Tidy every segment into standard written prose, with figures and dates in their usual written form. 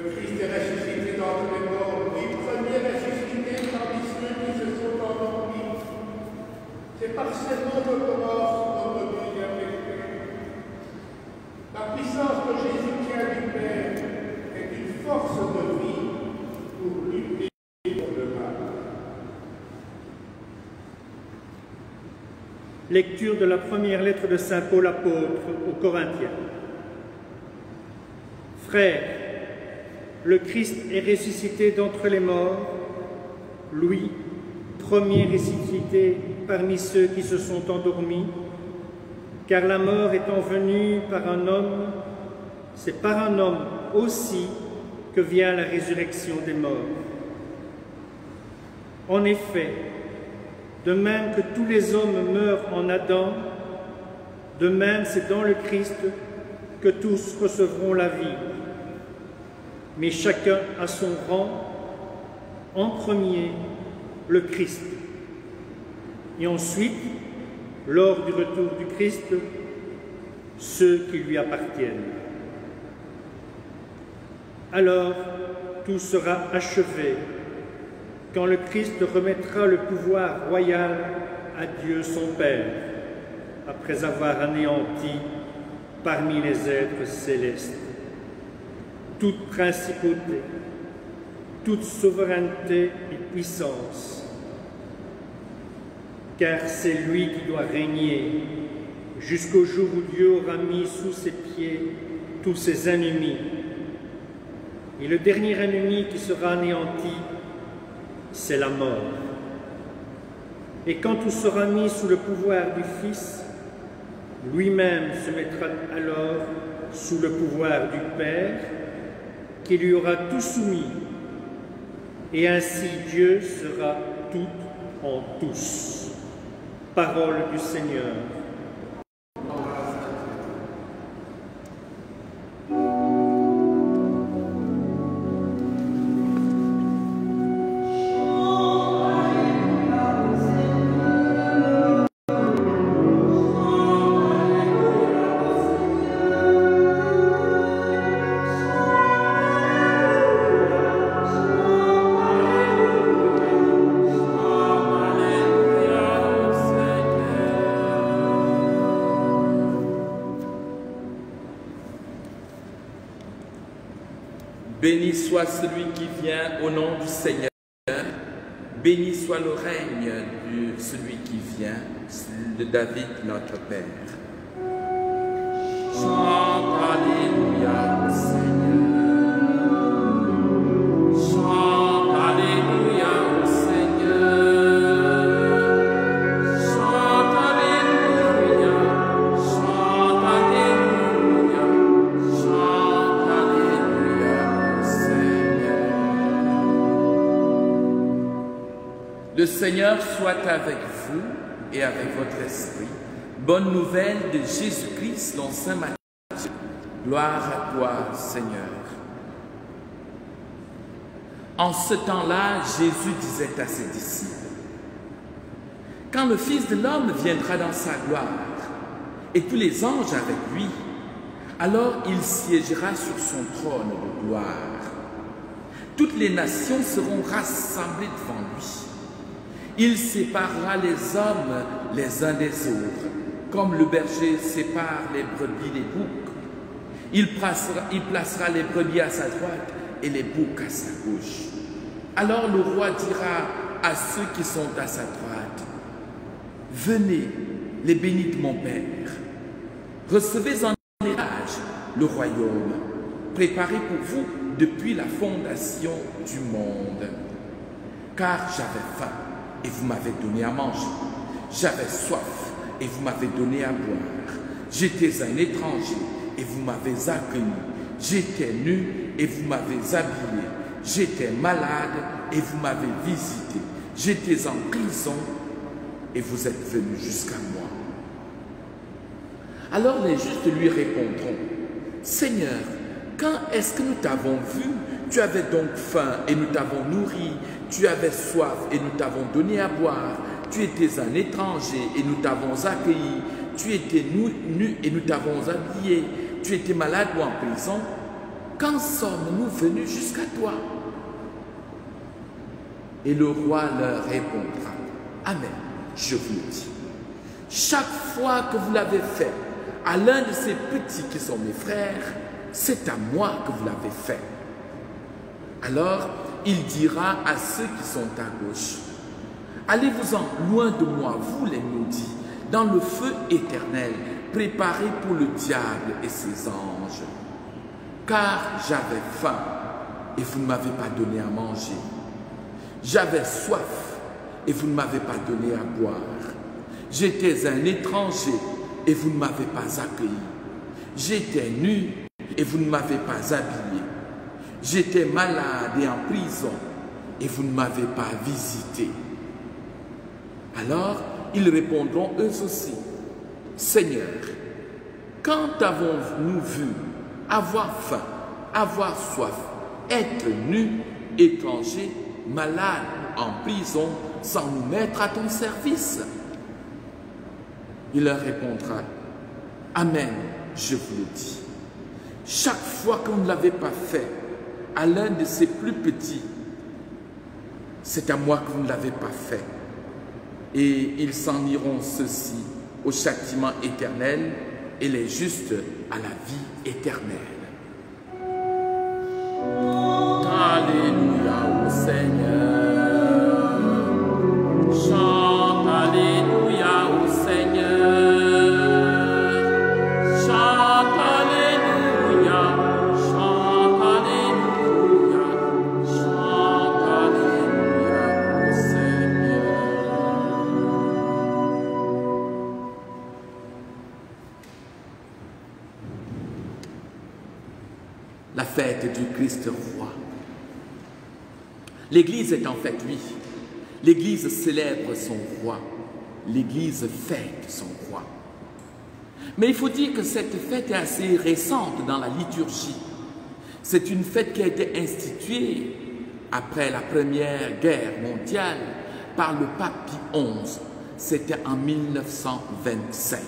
Christ est ressuscité d'entre les morts, lui premier ressuscité parmi ceux qui se sont endormis. C'est par ces mots que commence notre deuxième lecture. La puissance que Jésus tient du Père est une force de vie pour lutter contre le mal. Lecture de la première lettre de saint Paul apôtre aux Corinthiens. Frères, le Christ est ressuscité d'entre les morts, lui, premier ressuscité parmi ceux qui se sont endormis, car la mort étant venue par un homme, c'est par un homme aussi que vient la résurrection des morts. En effet, de même que tous les hommes meurent en Adam, de même c'est dans le Christ que tous recevront la vie. Mais chacun à son rang, en premier, le Christ. Et ensuite, lors du retour du Christ, ceux qui lui appartiennent. Alors, tout sera achevé, quand le Christ remettra le pouvoir royal à Dieu son Père, après avoir anéanti parmi les êtres célestes toute principauté, toute souveraineté et puissance, car c'est lui qui doit régner jusqu'au jour où Dieu aura mis sous ses pieds tous ses ennemis. Et le dernier ennemi qui sera anéanti, c'est la mort. Et quand tout sera mis sous le pouvoir du Fils, lui-même se mettra alors sous le pouvoir du Père, qui lui aura tout soumis. Et ainsi Dieu sera tout en tous. Parole du Seigneur. Béni soit celui qui vient au nom du Seigneur. Béni soit le règne de celui qui vient, de David notre Père. Chante Alléluia au Seigneur. Chante Alléluia au Seigneur. Chante Alléluia. Chante Alléluia. Chante Alléluia au Seigneur. Le Seigneur soit avec vous et avec votre esprit. Bonne nouvelle de Jésus-Christ dans Saint Matthieu. Gloire à toi, Seigneur. En ce temps-là, Jésus disait à ses disciples, « Quand le Fils de l'homme viendra dans sa gloire, et tous les anges avec lui, alors il siégera sur son trône de gloire. Toutes les nations seront rassemblées devant lui. Il séparera les hommes les uns des autres, comme le berger sépare les brebis des boucs. Il placera les brebis à sa droite et les boucs à sa gauche. Alors le roi dira à ceux qui sont à sa droite, « Venez, les bénis de mon Père, recevez en héritage le royaume, préparé pour vous depuis la fondation du monde. Car j'avais faim, et vous m'avez donné à manger. J'avais soif, et vous m'avez donné à boire. J'étais un étranger, et vous m'avez accueilli. J'étais nu, et vous m'avez habillé. J'étais malade, et vous m'avez visité. J'étais en prison, et vous êtes venus jusqu'à moi. » Alors les justes lui répondront, « Seigneur, quand est-ce que nous t'avons vu? Tu avais donc faim, et nous t'avons nourri. Tu avais soif, et nous t'avons donné à boire. Tu étais un étranger, et nous t'avons accueilli. Tu étais nu, et nous t'avons habillé. Tu étais malade ou en prison, quand sommes-nous venus jusqu'à toi? Et le roi leur répondra, Amen, je vous le dis. Chaque fois que vous l'avez fait à l'un de ces petits qui sont mes frères, c'est à moi que vous l'avez fait. Alors, il dira à ceux qui sont à gauche, allez-vous-en loin de moi, vous les maudits, dans le feu éternel, préparé pour le diable et ses anges. Car j'avais faim et vous ne m'avez pas donné à manger. J'avais soif et vous ne m'avez pas donné à boire. J'étais un étranger et vous ne m'avez pas accueilli. J'étais nu et vous ne m'avez pas habillé. J'étais malade et en prison et vous ne m'avez pas visité. Alors, ils répondront eux aussi, Seigneur, quand avons-nous vu avoir faim, avoir soif, être nu, étranger, malade, en prison, sans nous mettre à ton service? Il leur répondra, Amen, je vous le dis. Chaque fois qu'on ne l'avait pas fait à l'un de ces plus petits, c'est à moi que vous ne l'avez pas fait. Et ils s'en iront ceux-ci au châtiment éternel et les justes à la vie éternelle. Alléluia au Seigneur. Chante Alléluia au Seigneur. Chante Alléluia. Chante Alléluia. Chante Alléluia au Seigneur. La fête du Christ roi. L'Église est en fait lui. L'Église célèbre son roi. L'Église fête son roi. Mais il faut dire que cette fête est assez récente dans la liturgie. C'est une fête qui a été instituée après la Première Guerre mondiale par le pape Pie XI. C'était en 1925.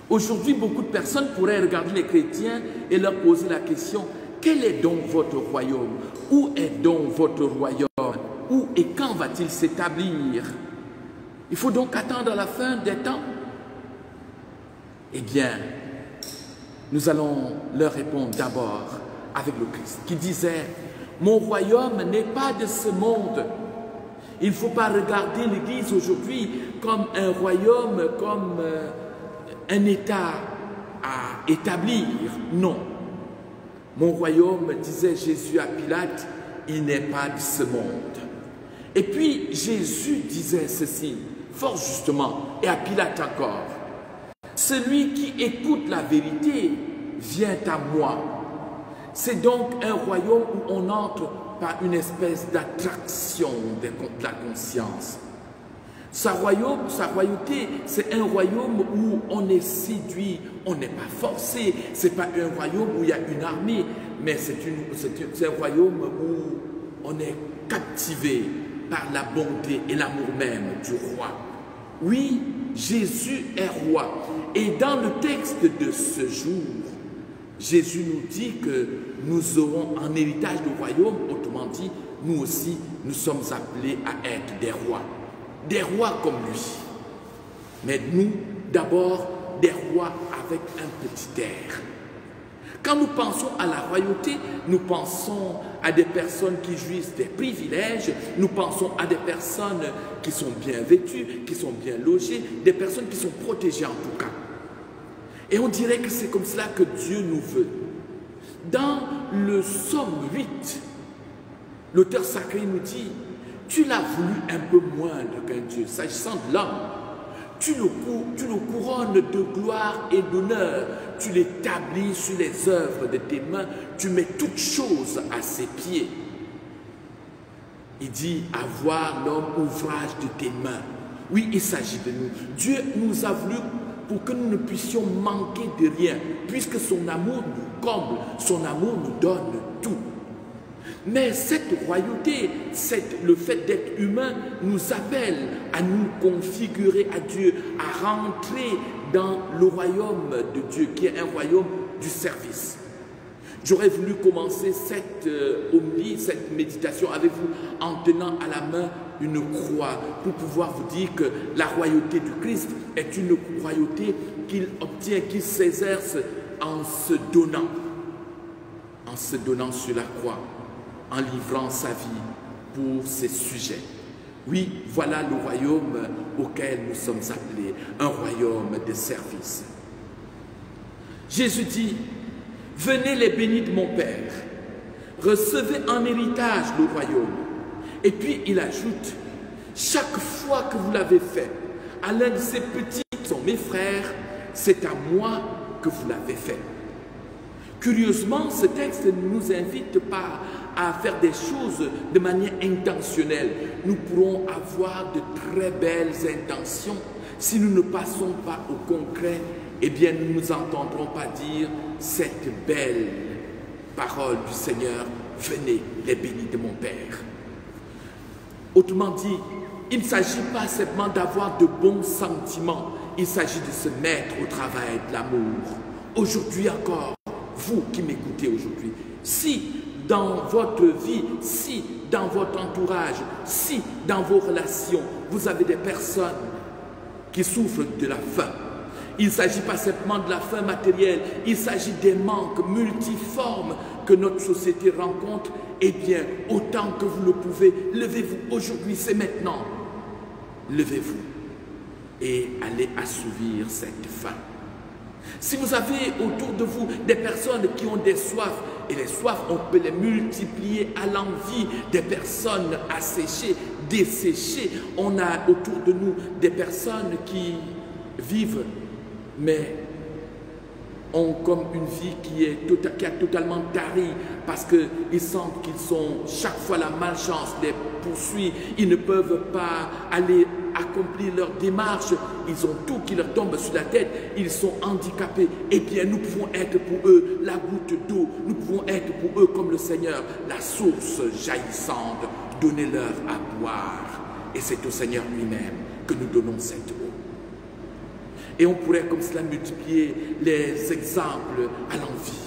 Aujourd'hui, beaucoup de personnes pourraient regarder les chrétiens et leur poser la question, quel est donc votre royaume? Où est donc votre royaume? Où et quand va-t-il s'établir? Il faut donc attendre la fin des temps? Eh bien, nous allons leur répondre d'abord avec le Christ qui disait, mon royaume n'est pas de ce monde. Il ne faut pas regarder l'Église aujourd'hui comme un royaume, comme un État à établir. Non. Mon royaume, disait Jésus à Pilate, il n'est pas de ce monde. Et puis Jésus disait ceci, fort justement, et à Pilate encore, celui qui écoute la vérité vient à moi. C'est donc un royaume où on entre par une espèce d'attraction de la conscience. Sa royauté, c'est un royaume où on est séduit, on n'est pas forcé. Ce n'est pas un royaume où il y a une armée, mais c'est un royaume où on est captivé par la bonté et l'amour même du roi. Oui, Jésus est roi. Et dans le texte de ce jour, Jésus nous dit que nous aurons en héritage le royaume. Autrement dit, nous aussi, nous sommes appelés à être des rois. Des rois comme lui. Mais nous, d'abord, des rois avec un petit air. Quand nous pensons à la royauté, nous pensons à des personnes qui jouissent des privilèges, nous pensons à des personnes qui sont bien vêtues, qui sont bien logées, des personnes qui sont protégées en tout cas. Et on dirait que c'est comme cela que Dieu nous veut. Dans le psaume 8, l'auteur sacré nous dit, tu l'as voulu un peu moindre qu'un Dieu, s'agissant de l'homme. Tu le couronnes de gloire et d'honneur. Tu l'établis sur les œuvres de tes mains. Tu mets toutes choses à ses pieds. Il dit, avoir l'homme ouvrage de tes mains. Oui, il s'agit de nous. Dieu nous a voulu pour que nous ne puissions manquer de rien, puisque son amour nous comble, son amour nous donne tout. Mais cette royauté, le fait d'être humain, nous appelle à nous configurer à Dieu, à rentrer dans le royaume de Dieu, qui est un royaume du service. J'aurais voulu commencer cette homélie, cette méditation avec vous en tenant à la main une croix pour pouvoir vous dire que la royauté du Christ est une royauté qu'il obtient, qu'il s'exerce en se donnant sur la croix, en livrant sa vie pour ses sujets. Oui, voilà le royaume auquel nous sommes appelés, un royaume de service. Jésus dit, « Venez les bénis de mon Père, recevez en héritage le royaume. » Et puis il ajoute, « Chaque fois que vous l'avez fait, à l'un de ces petits qui sont mes frères, c'est à moi que vous l'avez fait. » Curieusement, ce texte ne nous invite pas à faire des choses de manière intentionnelle. Nous pourrons avoir de très belles intentions. Si nous ne passons pas au concret, eh bien nous ne nous entendrons pas dire cette belle parole du Seigneur, « Venez les bénis de mon Père ». Autrement dit, il ne s'agit pas simplement d'avoir de bons sentiments, il s'agit de se mettre au travail de l'amour. Aujourd'hui encore, vous qui m'écoutez aujourd'hui, si dans votre vie, si dans votre entourage, si dans vos relations, vous avez des personnes qui souffrent de la faim, il ne s'agit pas simplement de la faim matérielle, il s'agit des manques multiformes que notre société rencontre, eh bien, autant que vous le pouvez, levez-vous aujourd'hui, c'est maintenant. Levez-vous et allez assouvir cette faim. Si vous avez autour de vous des personnes qui ont des soifs, et les soifs, on peut les multiplier à l'envi, des personnes asséchées, desséchées. On a autour de nous des personnes qui vivent, mais ont comme une vie qui a totalement tari, parce qu'ils sentent qu'ils sont, chaque fois la malchance les poursuit, ils ne peuvent pas aller accomplir leur démarche, ils ont tout qui leur tombe sur la tête, ils sont handicapés. Eh bien, nous pouvons être pour eux la goutte d'eau, nous pouvons être pour eux comme le Seigneur, la source jaillissante. Donnez-leur à boire. Et c'est au Seigneur lui-même que nous donnons cette eau. Et on pourrait comme cela multiplier les exemples à l'envi.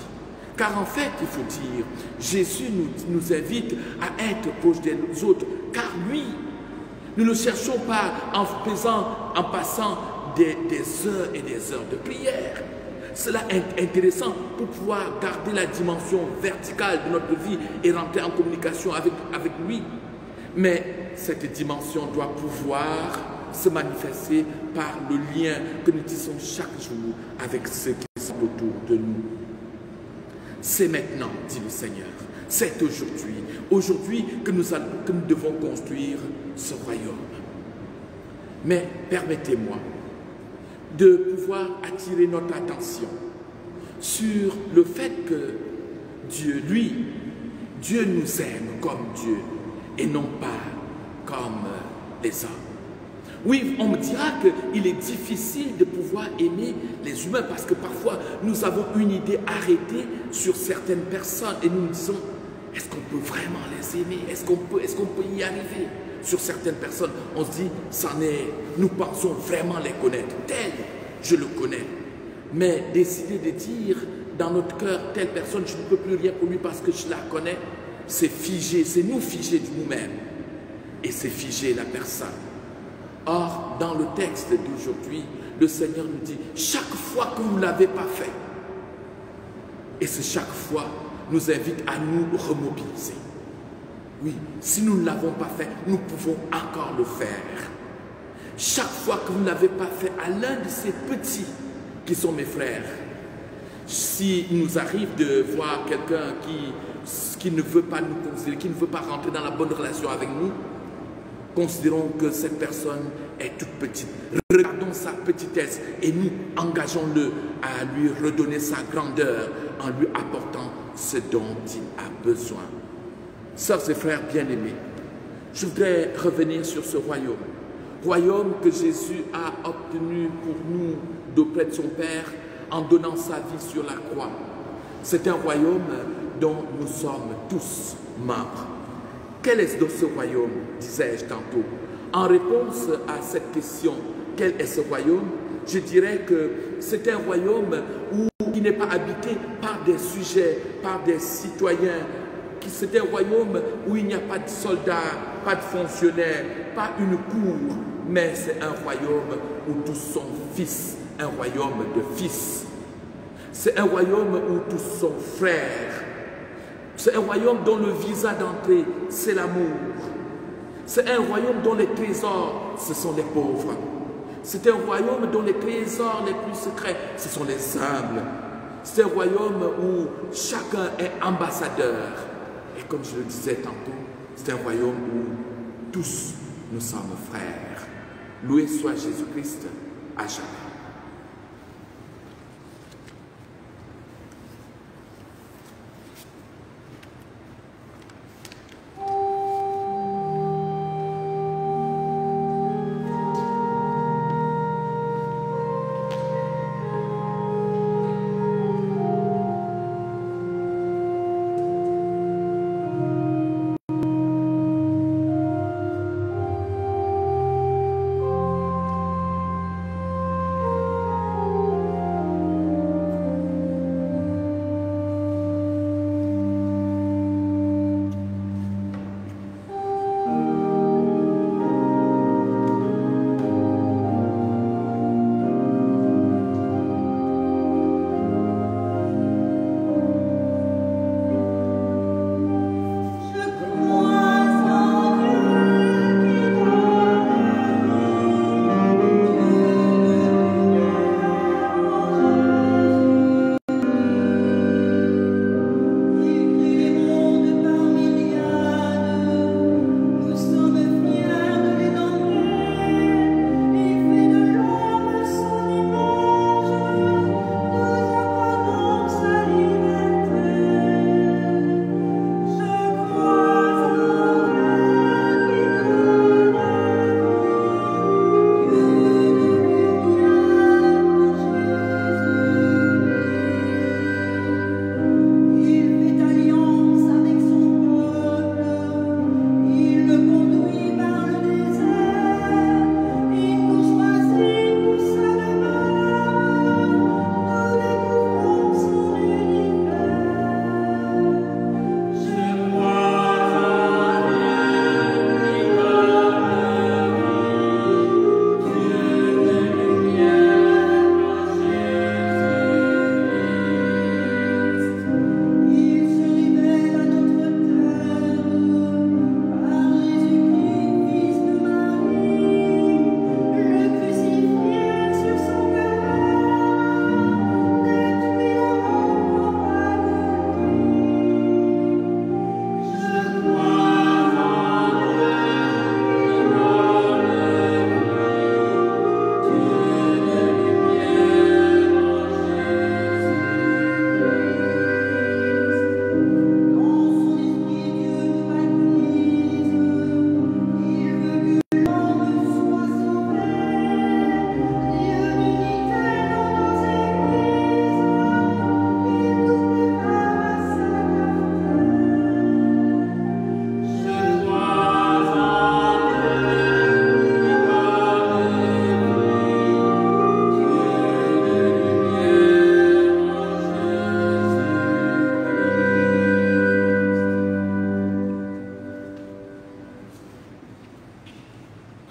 Car en fait, il faut dire, Jésus nous invite à être proche des autres, car lui, nous ne le cherchons pas en passant des heures et des heures de prière. Cela est intéressant pour pouvoir garder la dimension verticale de notre vie et rentrer en communication avec lui. Mais cette dimension doit pouvoir se manifester par le lien que nous tissons chaque jour avec ceux qui sont autour de nous. C'est maintenant, dit le Seigneur, c'est aujourd'hui que nous devons construire ce royaume. Mais permettez-moi de pouvoir attirer notre attention sur le fait que Dieu, Dieu nous aime comme Dieu et non pas comme les hommes. Oui, on me dira qu'il est difficile de pouvoir aimer les humains parce que parfois nous avons une idée arrêtée sur certaines personnes et nous nous disons, est-ce qu'on peut vraiment les aimer? Est-ce qu'on peut y arriver? Sur certaines personnes, on se dit, nous pensons vraiment les connaître. Tel, je le connais. Mais décider de dire dans notre cœur, telle personne, je ne peux plus rien pour lui parce que je la connais, c'est figé, c'est nous figer de nous-mêmes. Et c'est figer la personne. Or, dans le texte d'aujourd'hui, le Seigneur nous dit, chaque fois que vous ne l'avez pas fait, et c'est chaque fois, nous invite à nous remobiliser. Oui, si nous ne l'avons pas fait, nous pouvons encore le faire. Chaque fois que vous ne l'avez pas fait à l'un de ces petits qui sont mes frères, s'il nous arrive de voir quelqu'un qui ne veut pas nous considérer, qui ne veut pas rentrer dans la bonne relation avec nous, considérons que cette personne est toute petite. Regardons sa petitesse et nous engageons-le à lui redonner sa grandeur en lui apportant ce dont il a besoin. Sœurs et frères bien-aimés, je voudrais revenir sur ce royaume. Royaume que Jésus a obtenu pour nous d'auprès de son Père en donnant sa vie sur la croix. C'est un royaume dont nous sommes tous membres. Quel est donc ce royaume, disais-je tantôt? En réponse à cette question, quel est ce royaume? Je dirais que c'est un royaume où qui n'est pas habité par des sujets, par des citoyens. C'est un royaume où il n'y a pas de soldats, pas de fonctionnaires, pas une cour, mais c'est un royaume où tous sont fils, un royaume de fils. C'est un royaume où tous sont frères. C'est un royaume dont le visa d'entrée, c'est l'amour. C'est un royaume dont les trésors, ce sont les pauvres. C'est un royaume dont les trésors les plus secrets, ce sont les humbles. C'est un royaume où chacun est ambassadeur. Et comme je le disais tantôt, c'est un royaume où tous nous sommes frères. Loué soit Jésus-Christ à jamais.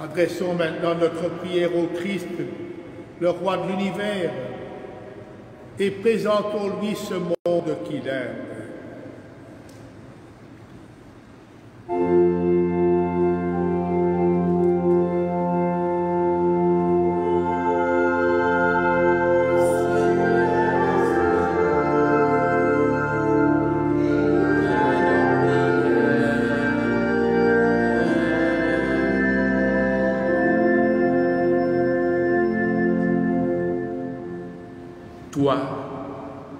Adressons maintenant notre prière au Christ, le roi de l'univers, et présentons-lui ce monde qu'il aime. Toi,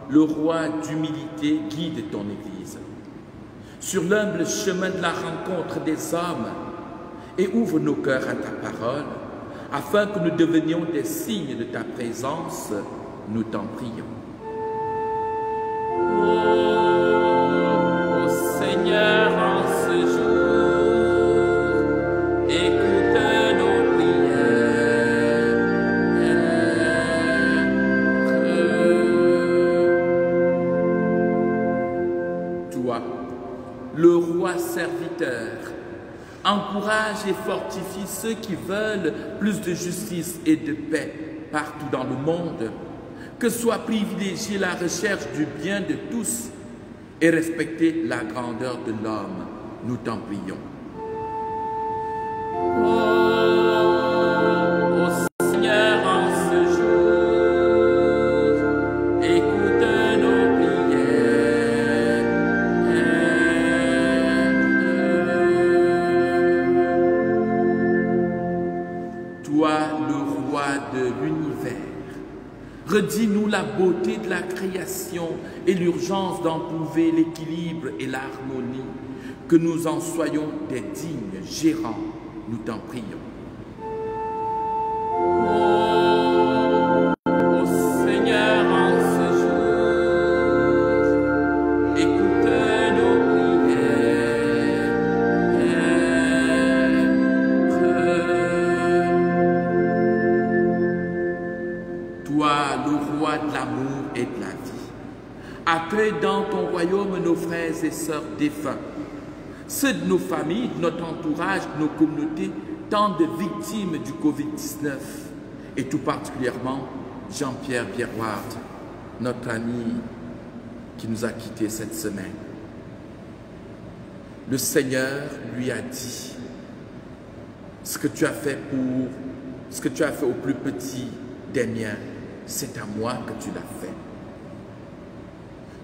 le roi d'humilité, guide ton Église sur l'humble chemin de la rencontre des hommes et ouvre nos cœurs à ta parole, afin que nous devenions des signes de ta présence, nous t'en prions. Ô Seigneur, en ce jour, écoute nos prières. le roi serviteur. Encourage et fortifie ceux qui veulent plus de justice et de paix partout dans le monde. Que soit privilégiée la recherche du bien de tous et respecter la grandeur de l'homme. Nous t'en prions. Ô Seigneur, en ce jour, écoute nos prières. Toi, le roi de l'univers, redis-nous la beauté de la création et l'urgence d'en trouver l'équilibre et l'harmonie. Que nous en soyons des dignes gérants, nous t'en prions. Ô Seigneur, en ce jour, écoute nos prières. Toi, le roi de l'amour et de la vie, accueille dans ton royaume nos frères et sœurs défunts, ceux de nos familles, de notre entourage, de nos communautés, tant de victimes du Covid-19, et tout particulièrement Jean-Pierre Pierroard, notre ami qui nous a quittés cette semaine. Le Seigneur lui a dit, ce que tu as fait au plus petit des miens, c'est à moi que tu l'as fait.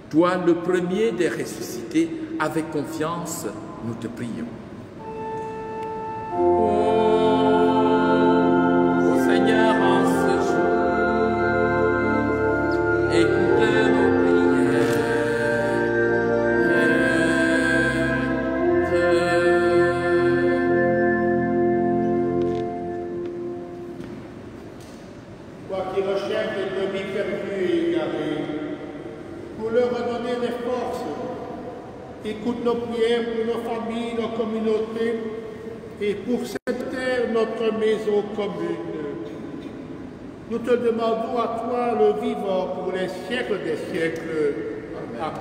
Toi, le premier des ressuscités, avec confiance, nous te prions. Ô Seigneur, en ce jour, écoute nos Toi qui recherches les brebis perdues et égarées, pour leur redonner des forces, écoute nos prières pour nos familles, nos communautés et pour cette terre, notre maison commune. Nous te demandons à toi, le vivant, pour les siècles des siècles. Amen.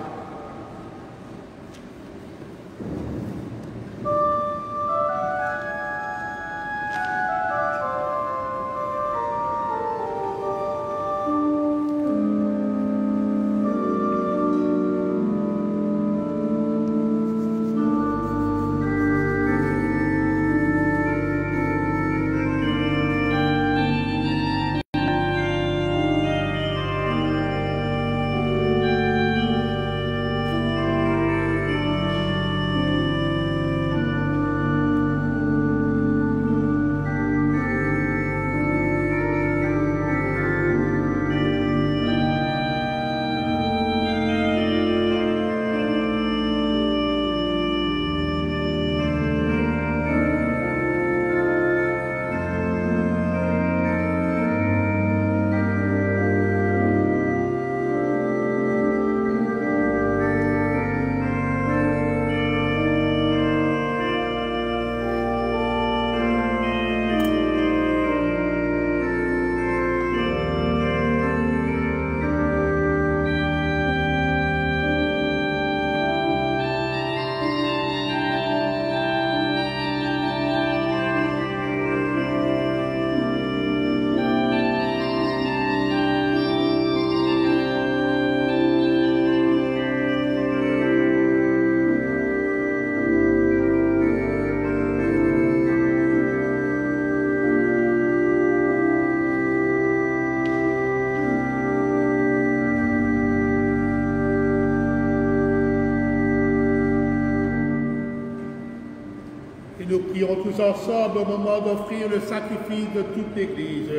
Et nous prions tous ensemble au moment d'offrir le sacrifice de toute l'Église.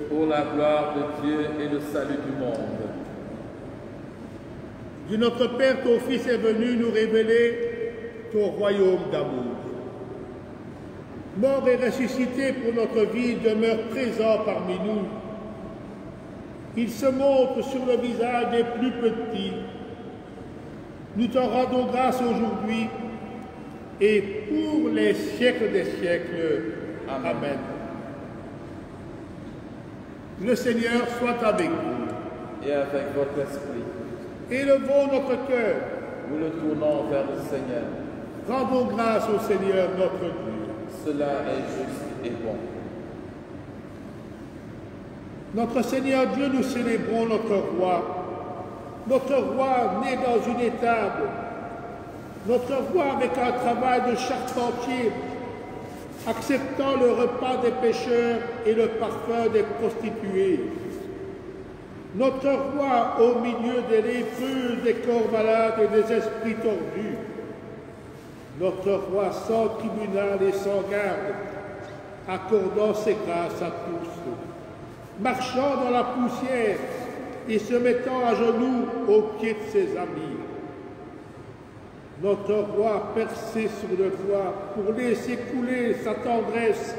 Pour la gloire de Dieu et le salut du monde. Dieu notre Père, ton Fils est venu nous révéler ton royaume d'amour. Mort et ressuscité pour notre vie, demeure présent parmi nous. Il se montre sur le visage des plus petits. Nous t'en rendons grâce aujourd'hui et pour les siècles des siècles. Amen. Le Seigneur soit avec vous. Et avec votre esprit. Élevons notre cœur. Nous le tournons vers le Seigneur. Rendons grâce au Seigneur notre Dieu. Cela est juste et bon. Notre Seigneur Dieu, nous célébrons notre roi. Notre roi né dans une étable. Notre roi avec un travail de charpentier, acceptant le repas des pécheurs et le parfum des prostituées. Notre roi au milieu des lépreux, des corps malades et des esprits tordus. Notre roi sans tribunal et sans garde, accordant ses grâces à tous, marchant dans la poussière et se mettant à genoux aux pieds de ses amis. Notre roi percé sur le toit pour laisser couler sa tendresse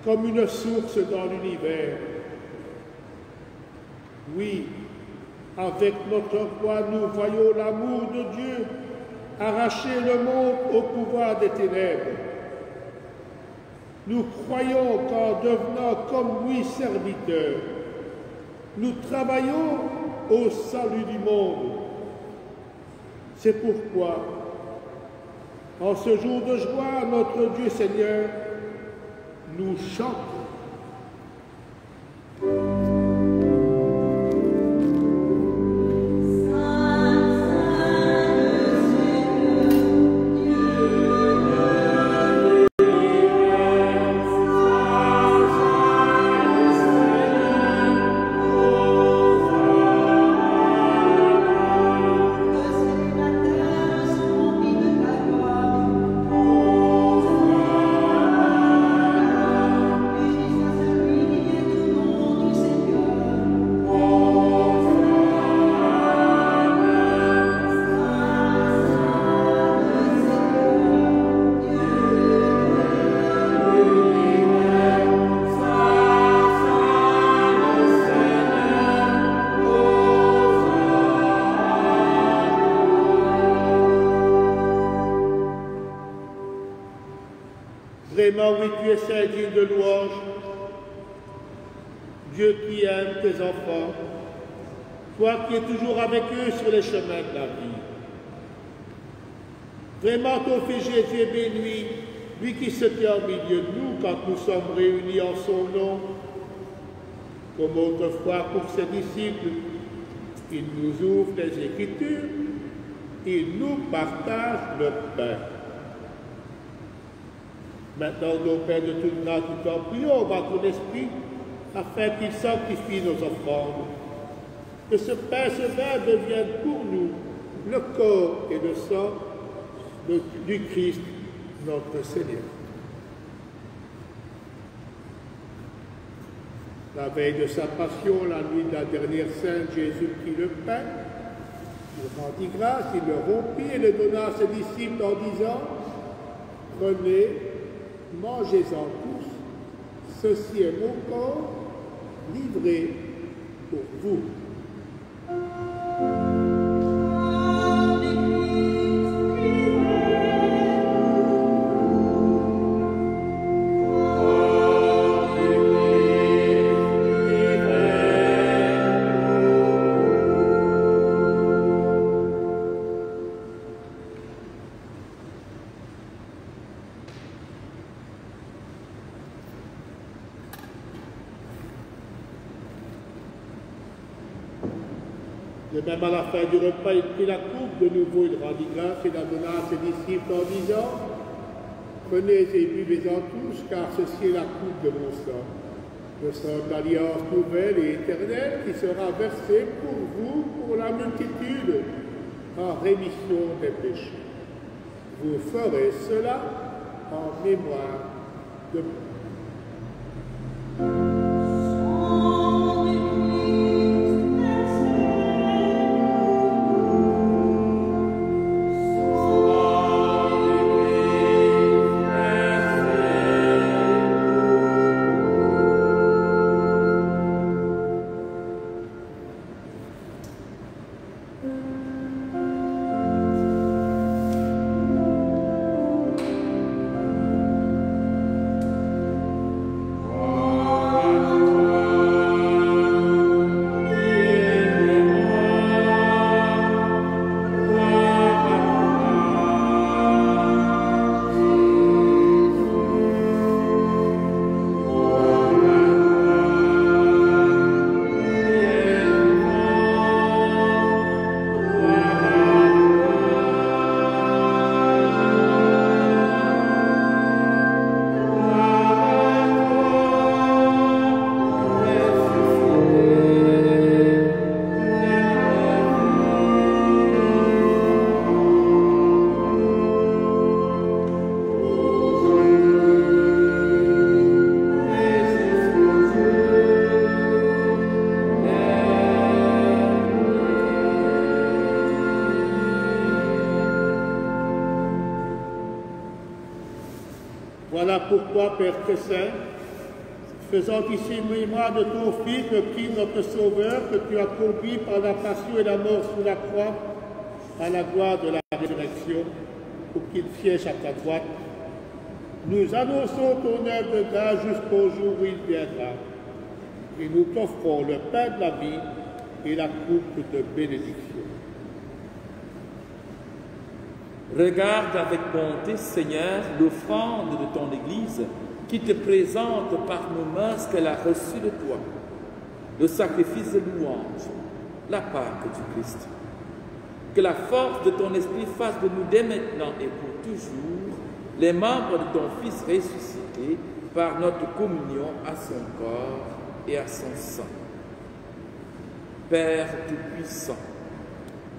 comme une source dans l'univers. Oui, avec notre roi, nous voyons l'amour de Dieu arracher le monde au pouvoir des ténèbres. Nous croyons qu'en devenant comme lui serviteurs, nous travaillons au salut du monde. C'est pourquoi, en ce jour de joie, notre Dieu Seigneur, nous chantons. Vraiment, oui, tu es saint, digne de louange. Dieu qui aime tes enfants, toi qui es toujours avec eux sur les chemins de la vie. Vraiment, ton Fils Jésus est béni, lui qui se tient au milieu de nous quand nous sommes réunis en son nom. Comme autrefois pour ses disciples, il nous ouvre les Écritures, il nous partage le pain. Maintenant, nos Pères de toute grâce, nous t'en prions par ton esprit, afin qu'il sanctifie nos offrandes. Que ce pain, ce vin devienne pour nous le corps et le sang du Christ, notre Seigneur. La veille de sa passion, la nuit de la dernière sainte, Jésus prit le pain, il rendit grâce, il le rompit et le donna à ses disciples en disant « Prenez, mangez-en tous, ceci est mon corps livré pour vous. » De même, à la fin du repas, il prit la coupe, de nouveau il rendit grâce et la donna à ses disciples en disant « Prenez et buvez-en tous, car ceci est la coupe de mon sang, le sang de l'alliance nouvelle et éternelle qui sera versé pour vous, pour la multitude, en rémission des péchés. Vous ferez cela en mémoire de moi. » Voilà pourquoi, Père très saint, faisant ici mémoire de ton Fils, le Christ, notre Sauveur, que tu as conduit par la passion et la mort sous la croix, à la gloire de la résurrection, pour qu'il siège à ta droite, nous annonçons ton œuvre de grâce jusqu'au jour où il viendra. Et nous t'offrons le pain de la vie et la coupe de bénédiction. Regarde avec bonté, Seigneur, l'offrande de ton Église qui te présente par nos mains ce qu'elle a reçu de toi, le sacrifice de louange, la Pâque du Christ. Que la force de ton esprit fasse de nous dès maintenant et pour toujours les membres de ton Fils ressuscité par notre communion à son corps et à son sang. Père Tout-Puissant,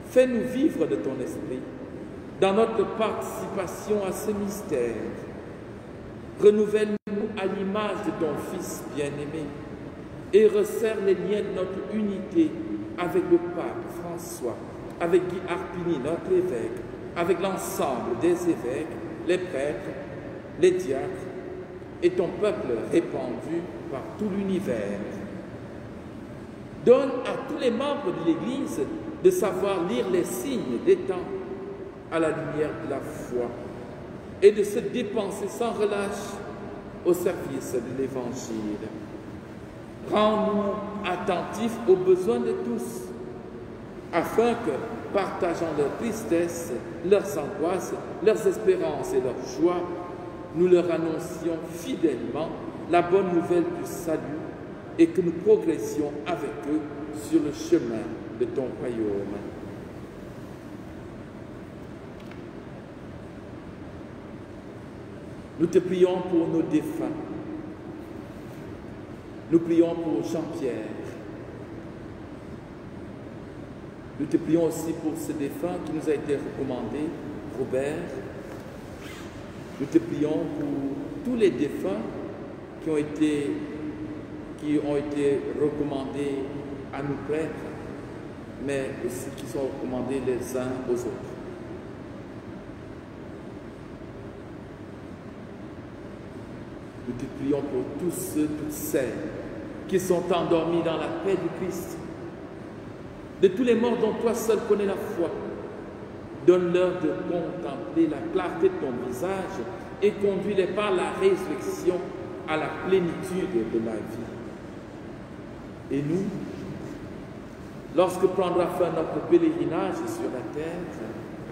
fais-nous vivre de ton esprit dans notre participation à ce mystère. Renouvelle-nous à l'image de ton Fils bien-aimé et resserre les liens de notre unité avec le pape François, avec Guy Arpini, notre évêque, avec l'ensemble des évêques, les prêtres, les diacres et ton peuple répandu par tout l'univers. Donne à tous les membres de l'Église de savoir lire les signes des temps à la lumière de la foi et de se dépenser sans relâche au service de l'Évangile. Rends-nous attentifs aux besoins de tous, afin que, partageant leurs tristesses, leurs angoisses, leurs espérances et leurs joies, nous leur annoncions fidèlement la bonne nouvelle du salut et que nous progressions avec eux sur le chemin de ton royaume. Nous te prions pour nos défunts. Nous prions pour Jean-Pierre. Nous te prions aussi pour ce défunt qui nous a été recommandé, Robert. Nous te prions pour tous les défunts qui ont été recommandés à nous prêtres, mais aussi qui sont recommandés les uns aux autres. Nous te prions pour tous ceux, toutes celles qui sont endormis dans la paix du Christ, de tous les morts dont toi seul connais la foi. Donne-leur de contempler la clarté de ton visage et conduis-les par la résurrection à la plénitude de la vie. Et nous, lorsque prendra fin notre pèlerinage sur la terre,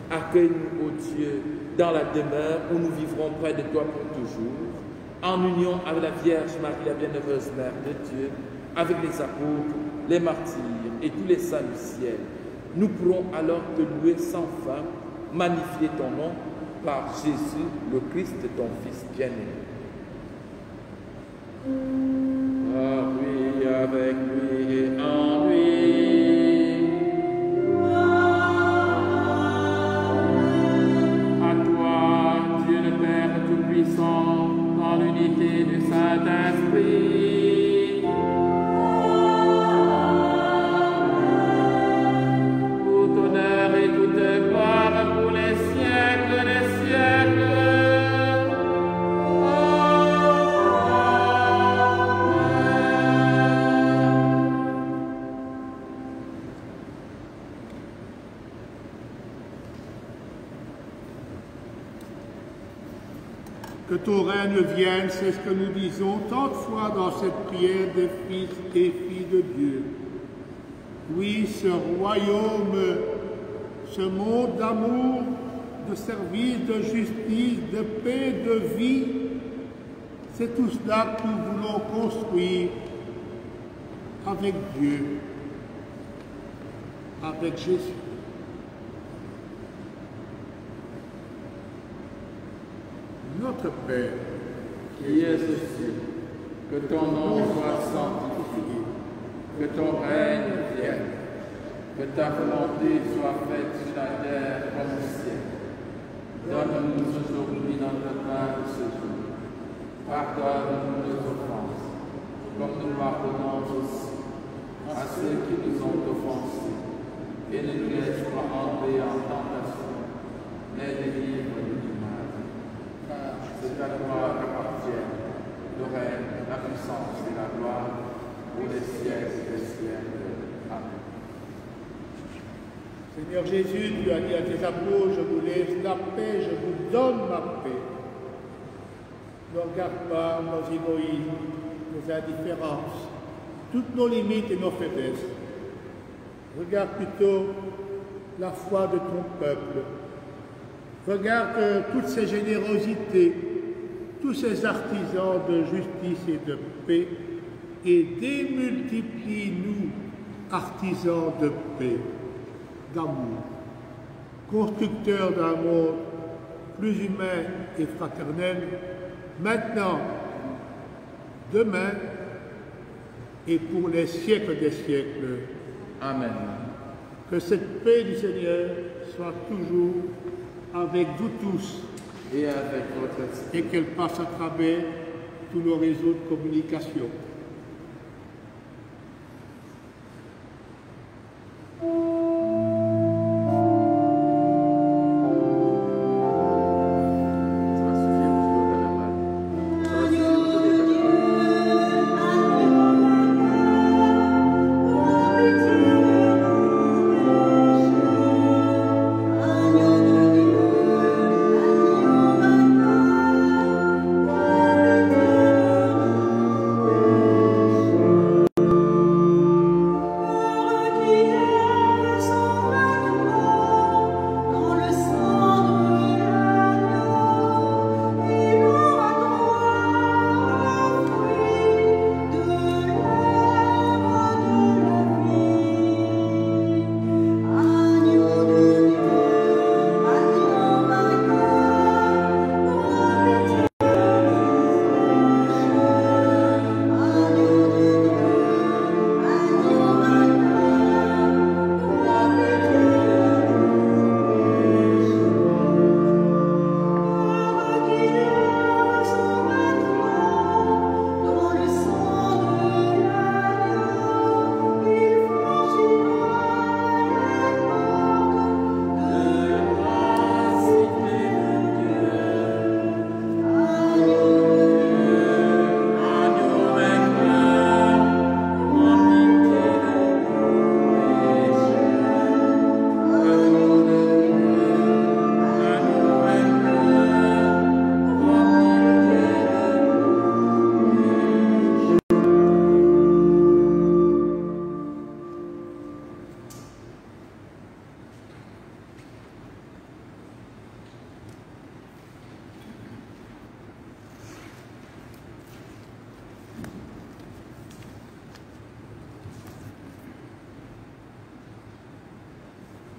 accueille-nous, ô Dieu, dans la demeure où nous vivrons près de toi pour toujours, en union avec la Vierge Marie, la bienheureuse Mère de Dieu, avec les apôtres, les martyrs et tous les saints du ciel. Nous pourrons alors te louer sans fin, magnifier ton nom par Jésus, le Christ, ton Fils bien-aimé. Par lui, avec lui et en lui. À toi, Dieu le Père Tout-Puissant, dans l'unité du Saint-Esprit, que ton règne vienne, c'est ce que nous disons tant de fois dans cette prière des fils et filles de Dieu. Oui, ce royaume, ce monde d'amour, de service, de justice, de paix, de vie, c'est tout cela que nous voulons construire avec Dieu, avec Jésus. Notre Père, qui es aux cieux, que ton nom soit sanctifié, que ton règne vienne, que ta volonté soit faite sur la terre comme au ciel. Donne-nous aujourd'hui notre pain de ce jour. Pardonne-nous nos offenses, comme nous pardonnons aussi à ceux qui nous ont offensés. Et ne nous laisse pas entrer en tentation, mais délivre-nous du mal. C'est à toi qu'appartiennent le règne, la puissance et la gloire pour les siècles des siècles. Amen. Seigneur Jésus, tu as dit à tes apôtres, je vous laisse la paix, je vous donne ma paix. Ne regarde pas nos égoïsmes, nos indifférences, toutes nos limites et nos faiblesses. Regarde plutôt la foi de ton peuple. Regarde toutes ces générosités, tous ces artisans de justice et de paix, et démultiplie-nous, artisans de paix, d'amour, constructeurs d'un monde plus humain et fraternel, maintenant, demain et pour les siècles des siècles. Amen. Que cette paix du Seigneur soit toujours avec vous tous Et avec votre esprit. et qu'elle passe à travers tous nos réseaux de communication.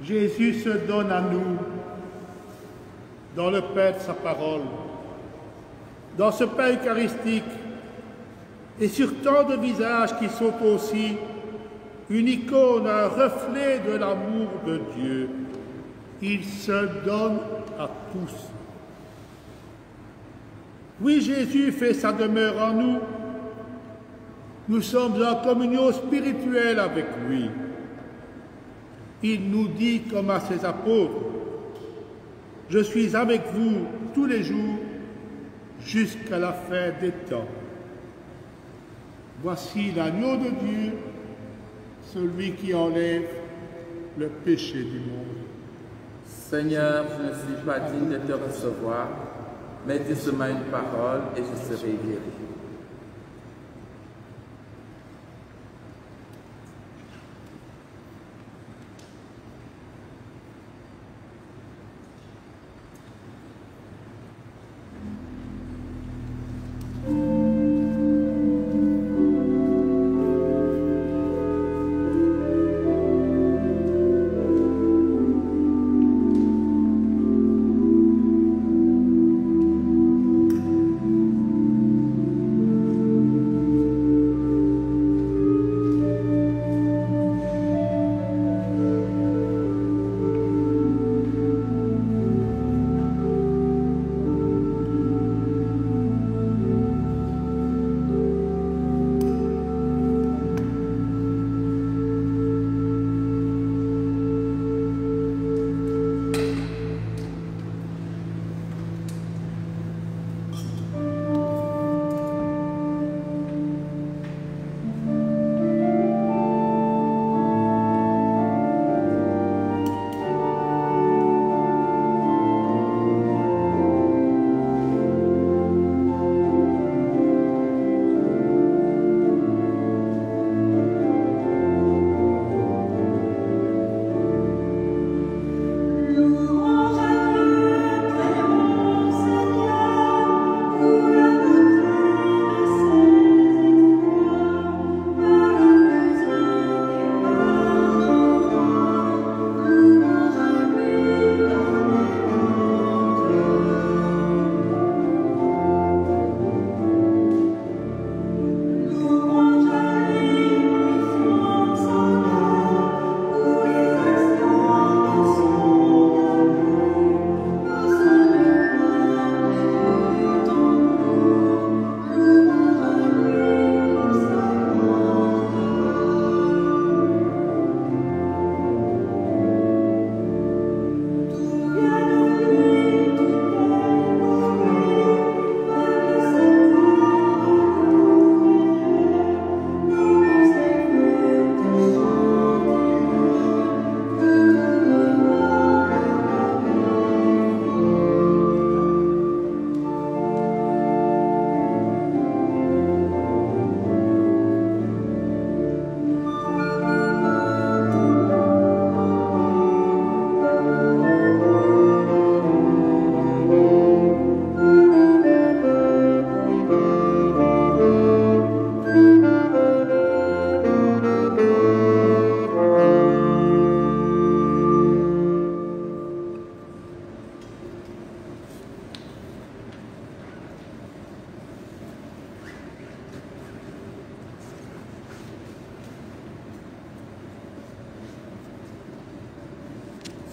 Jésus se donne à nous dans le pain de sa parole, dans ce pain eucharistique et sur tant de visages qui sont aussi une icône, un reflet de l'amour de Dieu. Il se donne à tous. Oui, Jésus fait sa demeure en nous. Nous sommes en communion spirituelle avec lui. Il nous dit comme à ses apôtres, « Je suis avec vous tous les jours jusqu'à la fin des temps. » Voici l'agneau de Dieu, celui qui enlève le péché du monde. Seigneur, je ne suis pas digne de te recevoir, mais dis seulement une parole et je serai guéri.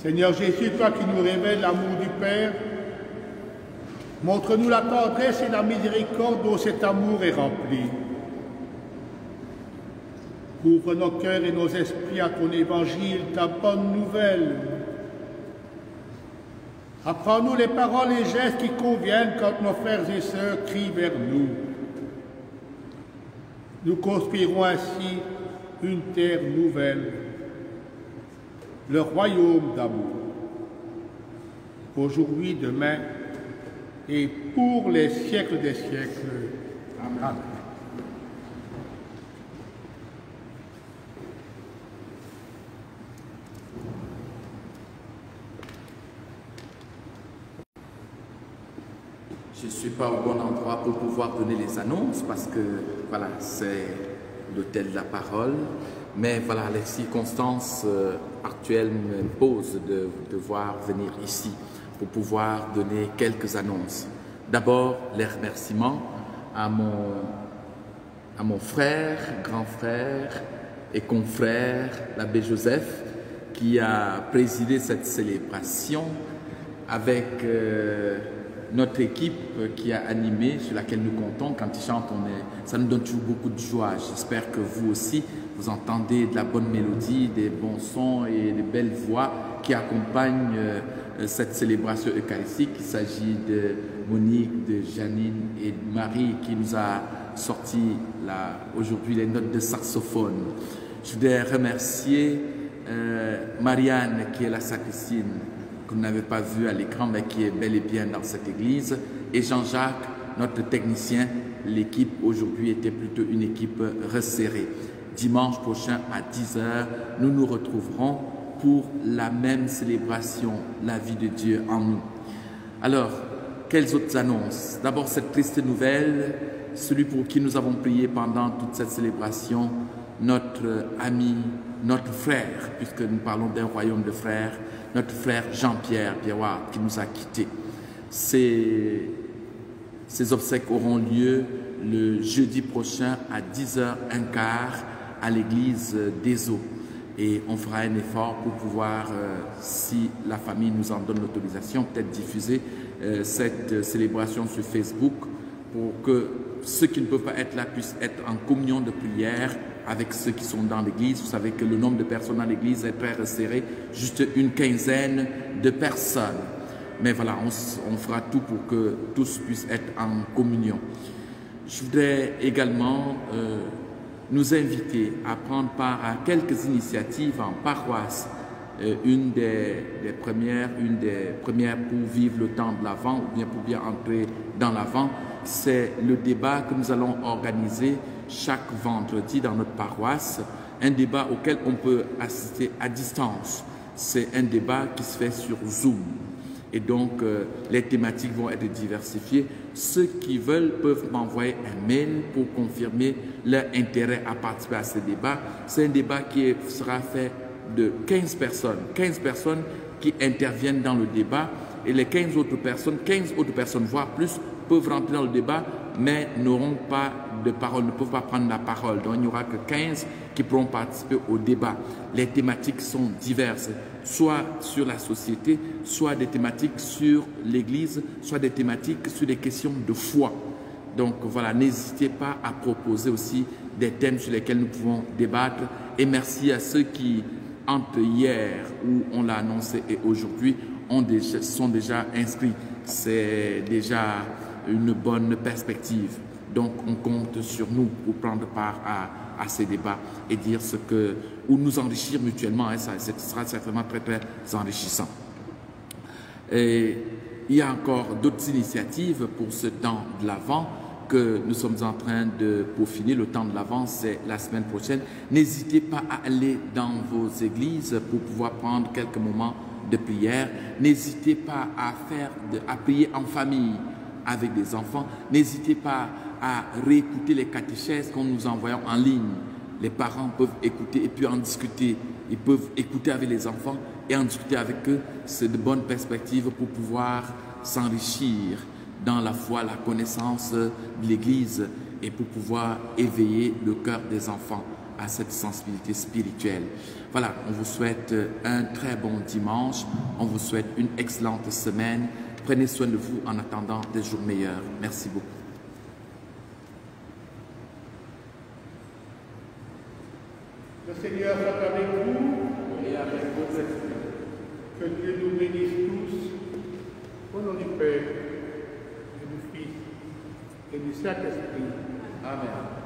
Seigneur Jésus, toi qui nous révèles l'amour du Père, montre-nous la tendresse et la miséricorde dont cet amour est rempli. Ouvre nos cœurs et nos esprits à ton évangile, ta bonne nouvelle. Apprends-nous les paroles et gestes qui conviennent quand nos frères et sœurs crient vers nous. Nous construirons ainsi une terre nouvelle, le royaume d'amour, aujourd'hui, demain et pour les siècles des siècles. Amen. Je ne suis pas au bon endroit pour pouvoir donner les annonces parce que voilà, c'est l'autel de la parole. Mais voilà, les circonstances actuelles m'imposent de devoir venir ici pour pouvoir donner quelques annonces. D'abord, les remerciements à mon frère, grand frère et confrère, l'abbé Joseph, qui a présidé cette célébration avec notre équipe qui a animé, sur laquelle nous comptons. Quand ils chantent, ça nous donne toujours beaucoup de joie. J'espère que vous aussi, vous entendez de la bonne mélodie, des bons sons et des belles voix qui accompagnent cette célébration eucharistique. Il s'agit de Monique, de Janine et de Marie qui nous a sorti aujourd'hui les notes de saxophone. Je voudrais remercier Marianne qui est la sacristine, que vous n'avez pas vu à l'écran, mais qui est bel et bien dans cette église, et Jean-Jacques, notre technicien. L'équipe aujourd'hui était plutôt une équipe resserrée. Dimanche prochain à 10 h, nous nous retrouverons pour la même célébration, la vie de Dieu en nous. Alors, quelles autres annonces? D'abord, cette triste nouvelle, celui pour qui nous avons prié pendant toute cette célébration, notre ami, notre frère, puisque nous parlons d'un royaume de frères, notre frère Jean-Pierre Biawat qui nous a quittés. Ces obsèques auront lieu le jeudi prochain à 10h15 à l'église des Eaux. Et on fera un effort pour pouvoir, si la famille nous en donne l'autorisation, peut-être diffuser cette célébration sur Facebook pour que ceux qui ne peuvent pas être là puissent être en communion de prière avec ceux qui sont dans l'église. Vous savez que le nombre de personnes dans l'église est très resserré, juste une quinzaine de personnes. Mais voilà, on fera tout pour que tous puissent être en communion. Je voudrais également nous inviter à prendre part à quelques initiatives en paroisse. Une des premières pour vivre le temps de l'Avent ou bien pour bien entrer dans l'Avent, c'est le débat que nous allons organiser chaque vendredi dans notre paroisse, un débat auquel on peut assister à distance. C'est un débat qui se fait sur Zoom. Et donc, les thématiques vont être diversifiées. Ceux qui veulent peuvent m'envoyer un mail pour confirmer leur intérêt à participer à ce débat. C'est un débat qui sera fait de 15 personnes qui interviennent dans le débat. Et les 15 autres personnes, voire plus, peuvent rentrer dans le débat, mais n'auront pas de parole, ne peuvent pas prendre la parole. Donc, il n'y aura que 15 qui pourront participer au débat. Les thématiques sont diverses, soit sur la société, soit des thématiques sur l'Église, soit des thématiques sur des questions de foi. Donc, voilà, n'hésitez pas à proposer aussi des thèmes sur lesquels nous pouvons débattre. Et merci à ceux qui, entre hier, où on l'a annoncé, et aujourd'hui, sont déjà inscrits. C'est déjà une bonne perspective. Donc, on compte sur nous pour prendre part à ces débats et dire ou nous enrichir mutuellement. Hein, ça sera certainement très, très enrichissant. Et il y a encore d'autres initiatives pour ce temps de l'Avent que nous sommes en train de peaufiner. Le temps de l'Avent, c'est la semaine prochaine. N'hésitez pas à aller dans vos églises pour pouvoir prendre quelques moments de prière. N'hésitez pas à prier en famille avec des enfants. N'hésitez pas à réécouter les catéchèses qu'on nous envoie en ligne. Les parents peuvent écouter et puis en discuter. Ils peuvent écouter avec les enfants et en discuter avec eux. C'est de bonnes perspectives pour pouvoir s'enrichir dans la foi, la connaissance de l'Église et pour pouvoir éveiller le cœur des enfants à cette sensibilité spirituelle. Voilà, on vous souhaite un très bon dimanche, on vous souhaite une excellente semaine. Prenez soin de vous en attendant des jours meilleurs. Merci beaucoup. Le Seigneur soit avec vous et avec votre esprit. Que Dieu nous bénisse tous, au nom du Père, et du Fils, et du Saint-Esprit. Amen.